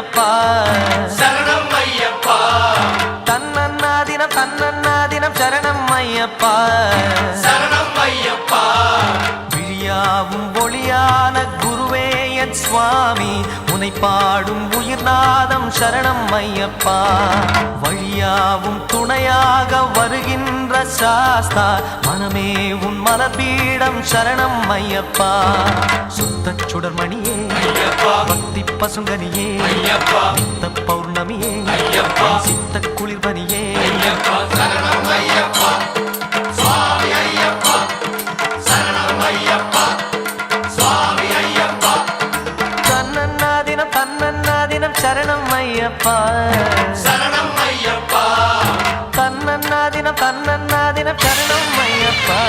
ஐயப்பா சரணம் ஐயப்பா தன்னன்னாதினம் சரணம் ஐயப்பா சரணம் ஐயப்பா விழியாவும் ஒளியான குருவே என் சுவாமி உனை பாடும் உயிர்நாதம் சரணம் ஐயப்பா வழியாவும் துணையாக வருகின்ற சாஸ்தா மனமே உன் மலர்பீடம் சரணம் ஐயப்பா சுத்த சுடர்மணியே பக்தி பசுங்கனியே நித்த பௌர்ணமியே சித்த குளிர்பனியே சரணம் ஐயப்பா சுவாமி ஐயப்பா சரணம் ஐயப்பா சுவாமி ஐயப்பா தன்னன்னாதினம் சரணம் ஐயப்பா சரணம் ஐயப்பா தன்னன்னாதினம் சரணம் ஐயப்பா